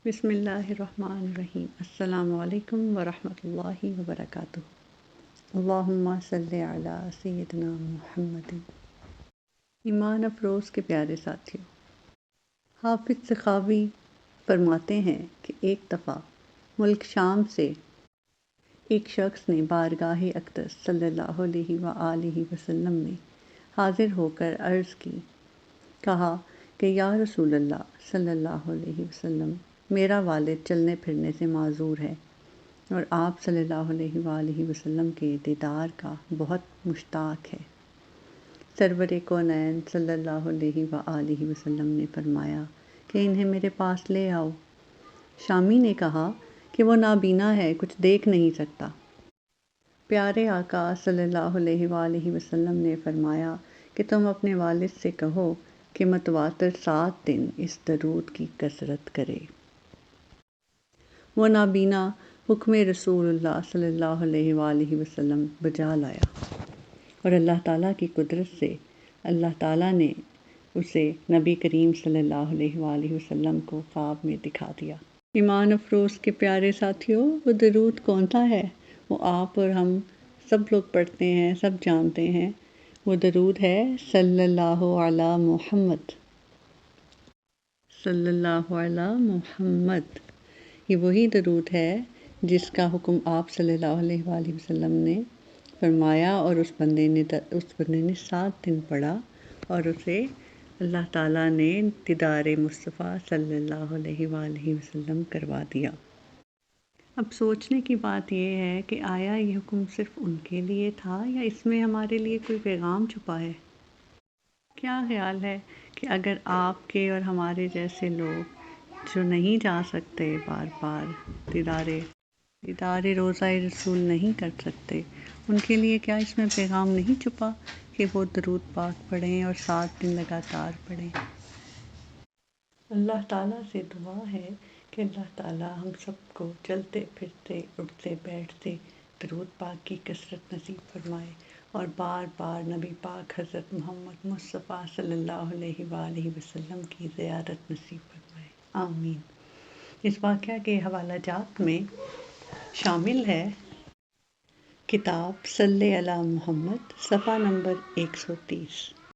بسم اللہ الرحمن الرحیم۔ السلام علیکم ورحمۃ اللہ وبرکاتہ۔ اللہم صلی علی سیدنا محمد۔ ایمان افروز کے پیارے ساتھیوں، حافظ سخاوی فرماتے ہیں کہ ایک دفعہ ملک شام سے ایک شخص نے بارگاہ اقدس صلی اللہ علیہ وآلہ وسلم میں حاضر ہو کر عرض کی، کہا کہ یا رسول اللہ صلی اللہ علیہ وسلم، میرا والد چلنے پھرنے سے معذور ہے اور آپ صلی اللہ علیہ وآلہ وسلم کے دیدار کا بہت مشتاق ہے۔ سرور کونین صلی اللہ علیہ وآلہ وسلم نے فرمایا کہ انہیں میرے پاس لے آؤ۔ شامی نے کہا کہ وہ نابینا ہے، کچھ دیکھ نہیں سکتا۔ پیارے آقا صلی اللہ علیہ وآلہ وسلم نے فرمایا کہ تم اپنے والد سے کہو کہ متواتر 7 دن اس درود کی کثرت کرے۔ وہ نابینا حکم رسول اللہ صلی اللہ علیہ وآلہ وسلم بجا لایا اور اللہ تعالیٰ کی قدرت سے اللہ تعالیٰ نے اسے نبی کریم صلی اللہ علیہ وآلہ وسلم کو خواب میں دکھا دیا۔ ایمان افروز کے پیارے ساتھیوں، وہ درود کون سا ہے؟ وہ آپ اور ہم سب لوگ پڑھتے ہیں، سب جانتے ہیں۔ وہ درود ہے صلی اللہ علی محمد، صلی اللہ علی محمد۔ یہ وہی درود ہے جس کا حکم آپ صلی اللہ علیہ وآلہ وسلم نے فرمایا اور اس بندے نے 7 دن پڑھا اور اسے اللہ تعالیٰ نے دیدار مصطفیٰ صلی اللہ علیہ وآلہ وسلم کروا دیا۔ اب سوچنے کی بات یہ ہے کہ آیا یہ حکم صرف ان کے لیے تھا یا اس میں ہمارے لیے کوئی پیغام چھپا ہے؟ کیا خیال ہے کہ اگر آپ کے اور ہمارے جیسے لوگ جو نہیں جا سکتے بار بار دیدار روضہ رسول نہیں کر سکتے، ان کے لیے کیا اس میں پیغام نہیں چھپا کہ وہ درود پاک پڑھیں اور 7 دن لگاتار پڑھیں؟ اللہ تعالیٰ سے دعا ہے کہ اللہ تعالیٰ ہم سب کو چلتے پھرتے اٹھتے بیٹھتے درود پاک کی کثرت نصیب فرمائے اور بار بار نبی پاک حضرت محمد مصطفیٰ صلی اللہ علیہ وآلہ وسلم کی زیارت نصیب فرمائے، آمین۔ اس واقعہ کے حوالہ جات میں شامل ہے کتاب صلی علی محمد، صفحہ نمبر 130۔